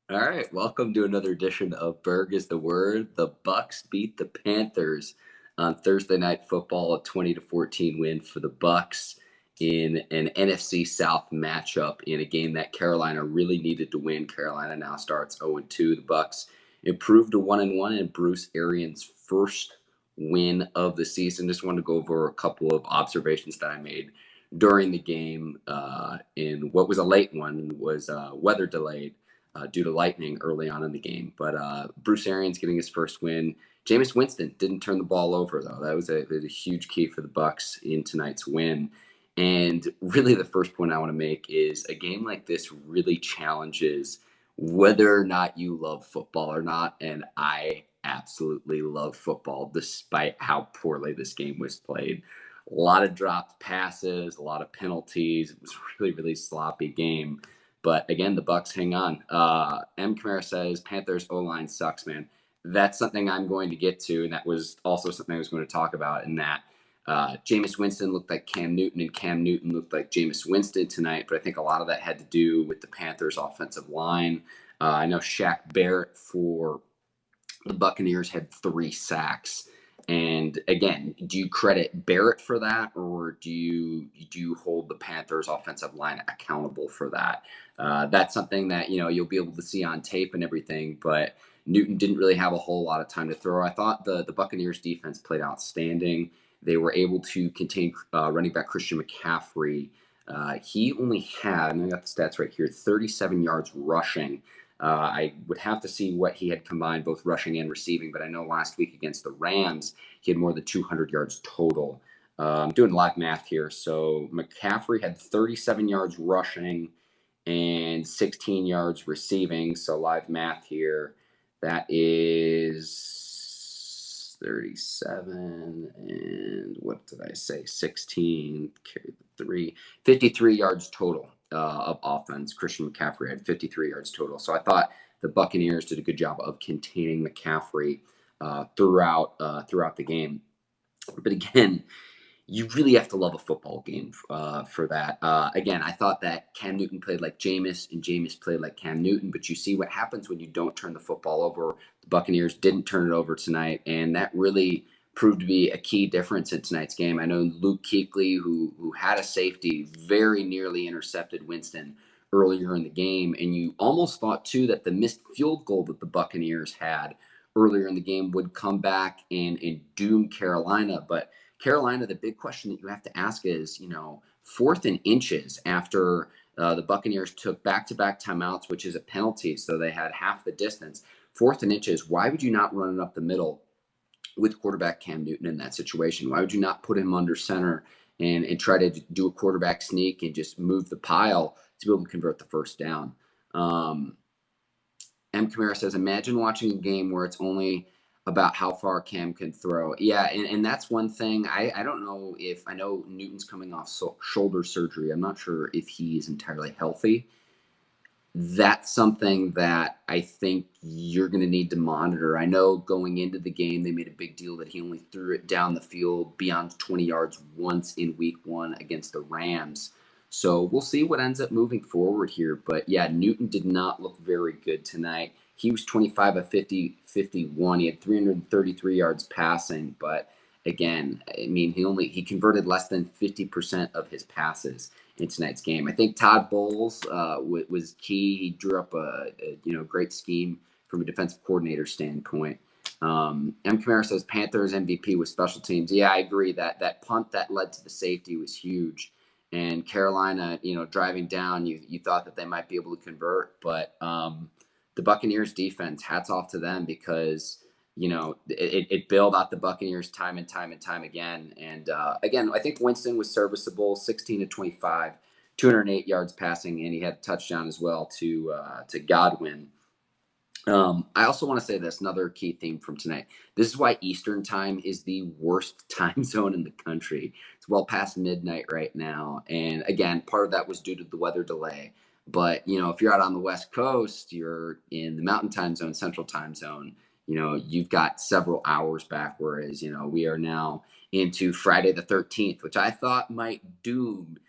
All right, welcome to another edition of Berg is the Word. The Bucs beat the Panthers on Thursday Night Football, a 20-14 win for the Bucs in an NFC South matchup in a game that Carolina really needed to win. Carolina now starts 0-2. The Bucs improved to 1-1 in Bruce Arians' first win of the season. Just wanted to go over a couple of observations that I made during the game. In what was a late one was weather delayed due to lightning early on in the game. But Bruce Arians getting his first win. Jameis Winston didn't turn the ball over though. That was a huge key for the Bucs in tonight's win. And really, the first point I want to make is a game like this really challenges whether or not you love football or not. And I absolutely love football, despite how poorly this game was played. A lot of dropped passes, a lot of penalties. It was a really, really sloppy game. But again, the Bucs hang on. M. Kamara says Panthers O-line sucks, man. That's something I'm going to get to, and that was also something I was going to talk about. In that Jameis Winston looked like Cam Newton, and Cam Newton looked like Jameis Winston tonight. But I think a lot of that had to do with the Panthers' offensive line. I know Shaq Barrett for the Buccaneers had 3 sacks. And again, do you credit Barrett for that, or do you hold the Panthers' offensive line accountable for that? That's something that you'll be able to see on tape and everything. But Newton didn't really have a whole lot of time to throw. I thought the Buccaneers' defense played outstanding. They were able to contain running back Christian McCaffrey. He only had, and I got the stats right here, 37 yards rushing. I would have to see what he had combined, both rushing and receiving, but I know last week against the Rams, he had more than 200 yards total. I'm doing live math here. So McCaffrey had 37 yards rushing and 16 yards receiving. So live math here, that is 37 and what did I say? 16, carry the 3, 53 yards total of offense. Christian McCaffrey had 53 yards total. So I thought the Buccaneers did a good job of containing McCaffrey throughout the game. But again, you really have to love a football game for that. Again, I thought that Cam Newton played like Jameis and Jameis played like Cam Newton, but you see what happens when you don't turn the football over. The Buccaneers didn't turn it over tonight, and that really proved to be a key difference in tonight's game. I know Luke Kuechly, who had a safety, very nearly intercepted Winston earlier in the game, and you almost thought too that the missed field goal that the Buccaneers had earlier in the game would come back and doom Carolina, but Carolina, the big question that you have to ask is, 4th and inches after the Buccaneers took back-to-back timeouts, which is a penalty, so they had half the distance. 4th and inches, why would you not run it up the middle with quarterback Cam Newton in that situation? Why would you not put him under center and try to do a quarterback sneak and just move the pile to be able to convert the first down? M. Kamara says, imagine watching a game where it's only about how far Cam can throw. Yeah, and that's one thing. I don't know if I know Newton's coming off shoulder surgery. I'm not sure if he's entirely healthy. That's something that I think you're going to need to monitor. I know going into the game, they made a big deal that he only threw it down the field beyond 20 yards once in week 1 against the Rams. So we'll see what ends up moving forward here. But yeah, Newton did not look very good tonight. He was 25 of 50, 51. He had 333 yards passing. But again, I mean, he converted less than 50% of his passes in tonight's game. I think Todd Bowles was key. He drew up a great scheme from a defensive coordinator standpoint. M. Kamara says Panthers MVP was special teams. Yeah, I agree that punt that led to the safety was huge. And Carolina, driving down, you thought that they might be able to convert, but the Buccaneers defense, hats off to them because it bailed out the Buccaneers time and time and time again. And again, I think Winston was serviceable, 16 to 25, 208 yards passing, and he had a touchdown as well to Godwin. I also want to say this, another key theme from tonight. This is why Eastern time is the worst time zone in the country. It's well past midnight right now. And again, part of that was due to the weather delay. But, if you're out on the West Coast, you're in the Mountain Time Zone, Central Time Zone, you've got several hours back. Whereas, we are now into Friday the 13th, which I thought might doom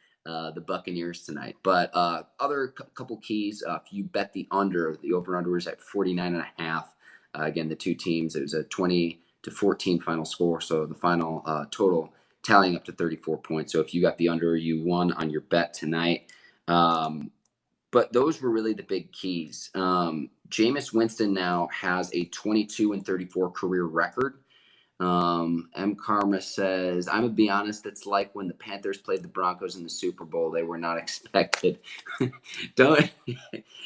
the Buccaneers tonight. But other couple keys, if you bet the over-under is at 49.5. Again, the two teams, it was a 20-14 final score. So the final total tallying up to 34 points. So if you got the under, you won on your bet tonight. But those were really the big keys. Jameis Winston now has a 22-34 career record. M. Karma says, I'm going to be honest, it's like when the Panthers played the Broncos in the Super Bowl. They were not expected. Don't.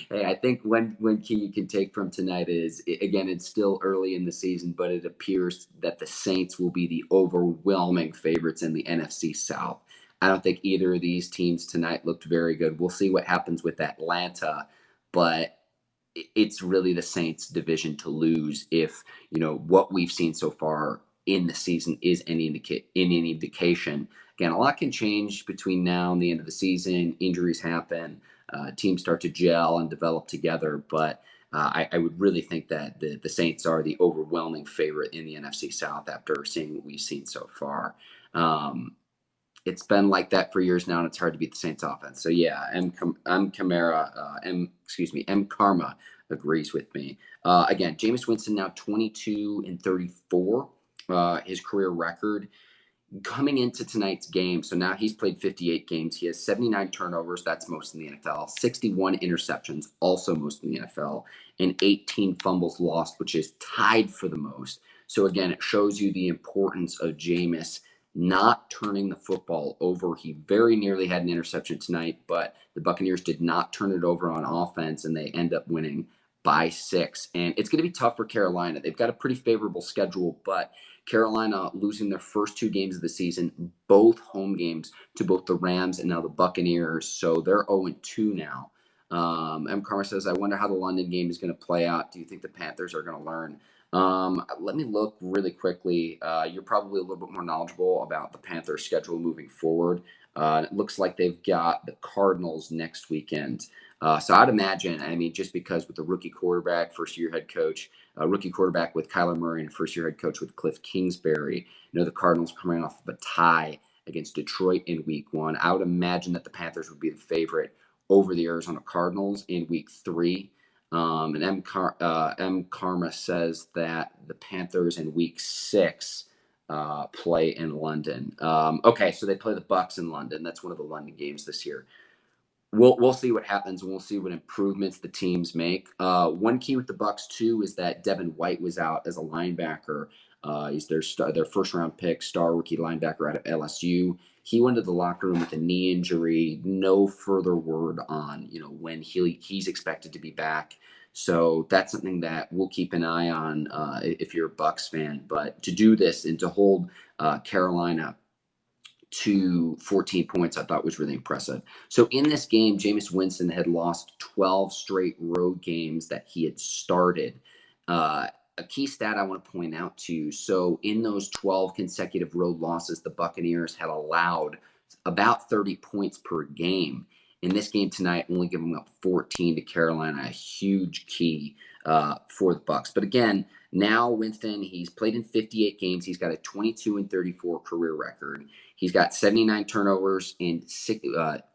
Hey, I think one key you can take from tonight is, again, it's still early in the season, but it appears that the Saints will be the overwhelming favorites in the NFC South. I don't think either of these teams tonight looked very good. We'll see what happens with Atlanta, but it's really the Saints' division to lose if, what we've seen so far in the season is any indication. Again, a lot can change between now and the end of the season. Injuries happen. Teams start to gel and develop together. But I would really think that the Saints are the overwhelming favorite in the NFC South after seeing what we've seen so far. It's been like that for years now, and it's hard to beat the Saints offense. So yeah, M Karma agrees with me. Again, Jameis Winston now 22-34, his career record. Coming into tonight's game, so now he's played 58 games. He has 79 turnovers, that's most in the NFL, 61 interceptions, also most in the NFL, and 18 fumbles lost, which is tied for the most. So again, it shows you the importance of Jameis not turning the football over. He very nearly had an interception tonight, but the Buccaneers did not turn it over on offense, and they end up winning by 6. And it's going to be tough for Carolina. They've got a pretty favorable schedule, but Carolina losing their first 2 games of the season, both home games, to both the Rams and now the Buccaneers. So they're 0-2 now. M. Karma says, I wonder how the London game is going to play out. Do you think the Panthers are going to learn? Let me look really quickly. You're probably a little bit more knowledgeable about the Panthers schedule moving forward. It looks like they've got the Cardinals next weekend. So I'd imagine, just because with the rookie quarterback, first-year head coach, rookie quarterback with Kyler Murray, and first-year head coach with Cliff Kingsbury, the Cardinals coming off of a tie against Detroit in week 1. I would imagine that the Panthers would be the favorite over the Arizona Cardinals in week 3. And M. Karma says that the Panthers in week 6 play in London. Okay, so they play the Bucs in London. That's one of the London games this year. We'll see what happens, and we'll see what improvements the teams make. One key with the Bucs too is that Devin White was out as a linebacker. He's their first-round pick, star rookie linebacker out of LSU. He went to the locker room with a knee injury. No further word on when he's expected to be back. So that's something that we'll keep an eye on if you're a Bucs fan. But to do this and to hold Carolina to 14 points, I thought was really impressive. So in this game, Jameis Winston had lost 12 straight road games that he had started. A key stat I want to point out to you. So in those 12 consecutive road losses, the Buccaneers had allowed about 30 points per game. In this game tonight, only giving up 14 to Carolina, a huge key for the Bucs. But again, now Winston, he's played in 58 games. He's got a 22-34 career record. He's got 79 turnovers, and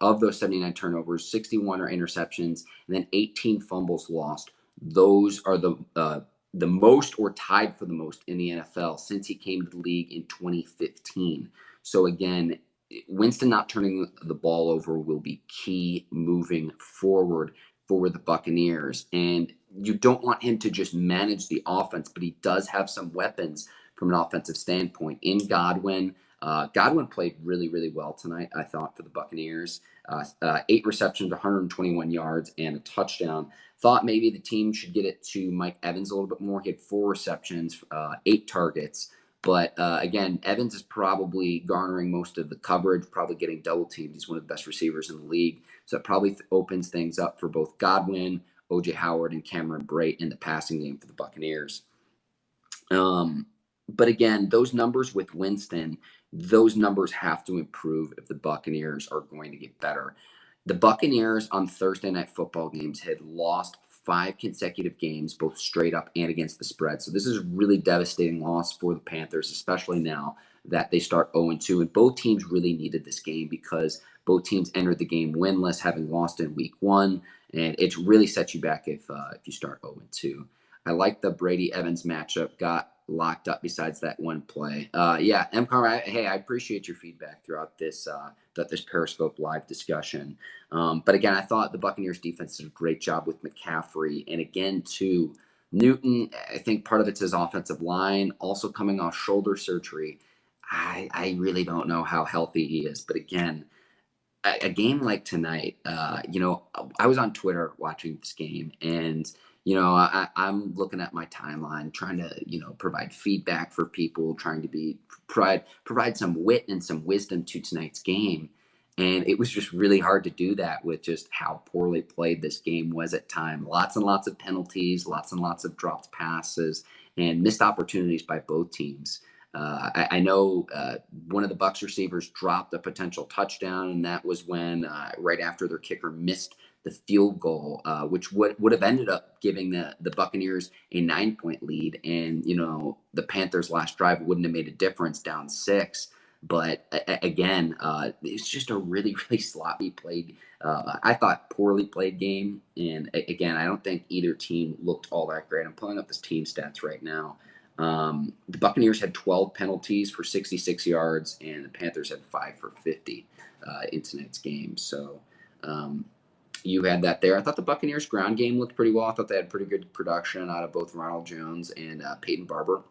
of those 79 turnovers, 61 are interceptions, and then 18 fumbles lost. Those are the most, or tied for the most, in the NFL since he came to the league in 2015. So again, Winston not turning the ball over will be key moving forward for the Buccaneers. And you don't want him to just manage the offense, but he does have some weapons from an offensive standpoint. In Godwin, Godwin played really, really well tonight, I thought, for the Buccaneers. 8 receptions, 121 yards, and a touchdown. Thought maybe the team should get it to Mike Evans a little bit more. He had 4 receptions, 8 targets. But again, Evans is probably garnering most of the coverage, probably getting double teamed. He's one of the best receivers in the league. So it probably opens things up for both Godwin, O.J. Howard, and Cameron Brate in the passing game for the Buccaneers. But again, those numbers with Winston, those numbers have to improve if the Buccaneers are going to get better. The Buccaneers on Thursday night football games had lost 5 consecutive games, both straight up and against the spread. So this is a really devastating loss for the Panthers, especially now that they start 0-2. And both teams really needed this game because both teams entered the game winless, having lost in week 1. And it really sets you back if you start 0-2. I like the Brady Evans matchup. Got locked up besides that one play. Yeah, MCAR, hey, I appreciate your feedback throughout this Periscope live discussion. But again, I thought the Buccaneers defense did a great job with McCaffrey. And again, too, Newton, I think part of it's his offensive line, also coming off shoulder surgery. I really don't know how healthy he is. But again, a game like tonight, I was on Twitter watching this game, and I'm looking at my timeline, trying to provide feedback for people, trying to provide some wit and some wisdom to tonight's game, and it was just really hard to do that with just how poorly played this game was at time. Lots and lots of penalties, lots and lots of dropped passes, and missed opportunities by both teams. I know one of the Bucs receivers dropped a potential touchdown, and that was when right after their kicker missed the field goal, which would have ended up giving the Buccaneers a 9-point lead. And, the Panthers' last drive wouldn't have made a difference down 6. But again, it's just a really, really sloppy played, I thought poorly played game. And again, I don't think either team looked all that great. I'm pulling up this team stats right now. The Buccaneers had 12 penalties for 66 yards, and the Panthers had 5 for 50 in tonight's game. So you had that there. I thought the Buccaneers' ground game looked pretty well. I thought they had pretty good production out of both Ronald Jones and Peyton Barber.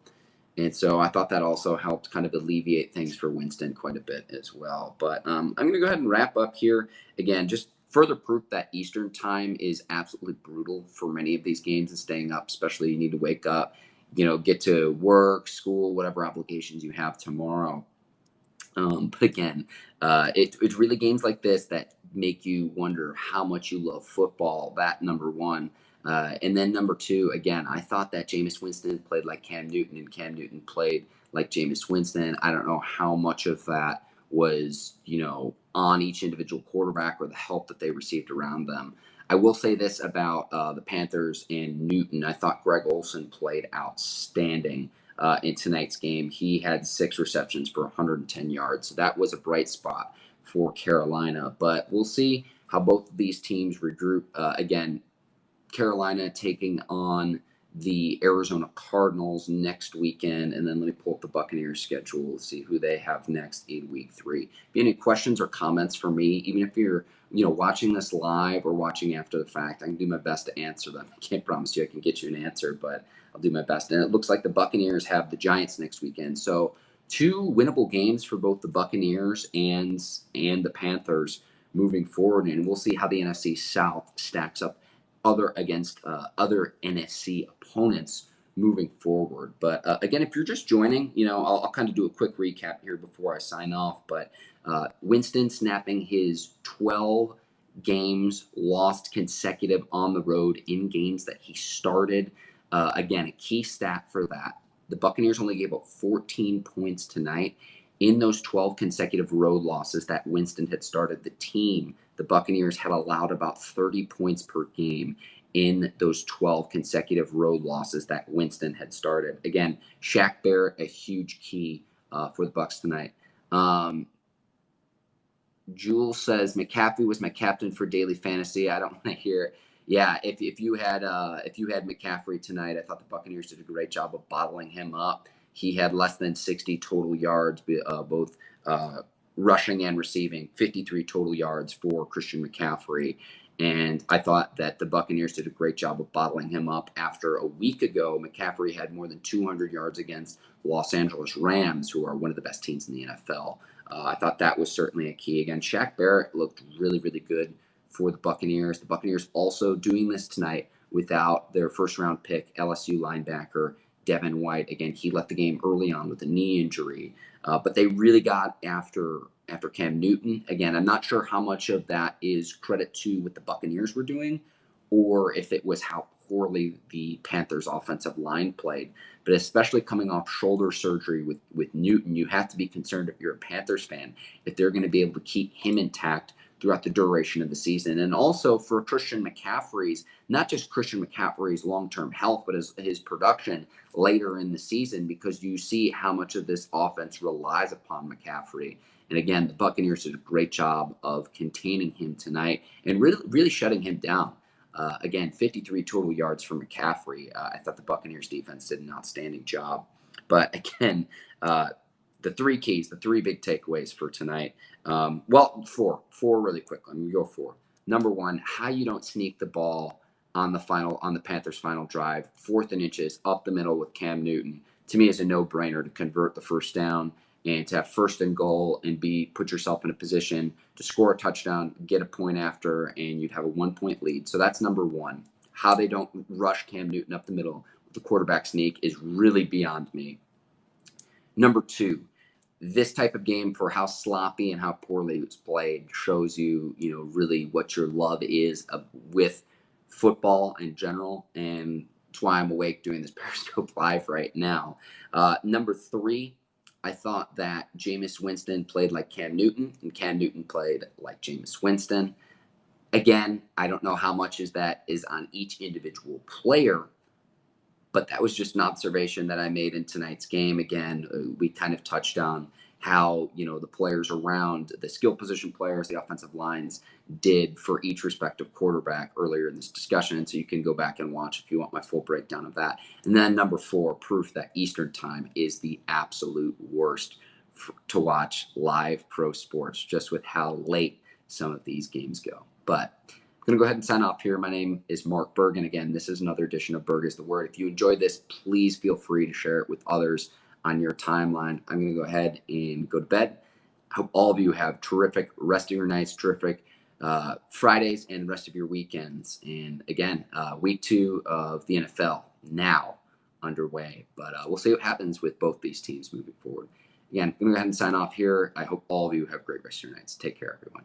And so I thought that also helped kind of alleviate things for Winston quite a bit as well. But I'm going to go ahead and wrap up here. Again, just further proof that Eastern time is absolutely brutal for many of these games and staying up, especially you need to wake up, get to work, school, whatever obligations you have tomorrow. But again, it's really games like this that make you wonder how much you love football. That number one. And then number 2, again, I thought that Jameis Winston played like Cam Newton and Cam Newton played like Jameis Winston. I don't know how much of that was, on each individual quarterback or the help that they received around them. I will say this about the Panthers and Newton. I thought Greg Olsen played outstanding in tonight's game. He had 6 receptions for 110 yards. So that was a bright spot for Carolina. But we'll see how both of these teams regroup. Again, Carolina taking on the Arizona Cardinals next weekend. And then let me pull up the Buccaneers schedule, see who they have next in week 3. If you have any questions or comments for me, even if you're watching this live or watching after the fact, I can do my best to answer them. I can't promise you I can get you an answer, but I'll do my best. And it looks like the Buccaneers have the Giants next weekend. So 2 winnable games for both the Buccaneers and the Panthers moving forward. And we'll see how the NFC South stacks up against other NFC opponents moving forward. But again, if you're just joining, I'll kind of do a quick recap here before I sign off. But Winston snapping his 12 games lost consecutive on the road in games that he started. Again, a key stat for that. The Buccaneers only gave up 14 points tonight. In those 12 consecutive road losses that Winston had started the Buccaneers had allowed about 30 points per game in those 12 consecutive road losses that Winston had started. Again, Shaq Barrett, a huge key for the Bucs tonight. Jules says McCaffrey was my captain for daily fantasy. I don't want to hear it. Yeah, if you had McCaffrey tonight, I thought the Buccaneers did a great job of bottling him up. He had less than 60 total yards, both rushing and receiving, 53 total yards for Christian McCaffrey. And I thought that the Buccaneers did a great job of bottling him up. After a week ago, McCaffrey had more than 200 yards against the Los Angeles Rams, who are one of the best teams in the NFL. I thought that was certainly a key. Again, Shaq Barrett looked really, really good for the Buccaneers. The Buccaneers also doing this tonight without their first-round pick, LSU linebacker Devin White. Again, he left the game early on with a knee injury. But they really got after Cam Newton. Again, I'm not sure how much of that is credit to what the Buccaneers were doing or if it was how poorly the Panthers' offensive line played. But especially coming off shoulder surgery with Newton, you have to be concerned if you're a Panthers fan, if they're going to be able to keep him intact throughout the duration of the season. And also for Christian McCaffrey's, not just Christian McCaffrey's long-term health, but his production later in the season, because you see how much of this offense relies upon McCaffrey. And again, the Buccaneers did a great job of containing him tonight and really shutting him down. Again, 53 total yards for McCaffrey. I thought the Buccaneers defense did an outstanding job. But again, the three keys, the three big takeaways for tonight. Four really quickly. I'm gonna go four. Number one, how you don't sneak the ball on the Panthers' final drive, 4th and inches up the middle with Cam Newton. To me, is a no-brainer to convert the first down and to have 1st and goal and put yourself in a position to score a touchdown, get a point after, and you'd have a 1-point lead. So that's number one. How they don't rush Cam Newton up the middle with the quarterback sneak is really beyond me. Number two, this type of game, for how sloppy and how poorly it's played, shows you, really what your love is with football in general. And that's why I'm awake doing this Periscope Live right now. Number three, I thought that Jameis Winston played like Cam Newton, and Cam Newton played like Jameis Winston. Again, I don't know how much is on each individual player, but that was just an observation that I made in tonight's game. Again, we kind of touched on how, the players around, the skill position players, the offensive lines did for each respective quarterback earlier in this discussion. And so you can go back and watch if you want my full breakdown of that. And then number four, proof that Eastern time is the absolute worst to watch live pro sports, just with how late some of these games go. But I'm going to go ahead and sign off here. My name is Mark Bergin. Again, this is another edition of Berg is the Word. If you enjoyed this, please feel free to share it with others on your timeline. I'm going to go ahead and go to bed. I hope all of you have terrific rest of your nights, terrific Fridays, and the rest of your weekends. And again, week 2 of the NFL now underway. But we'll see what happens with both these teams moving forward. Again, I'm going to go ahead and sign off here. I hope all of you have a great rest of your nights. Take care, everyone.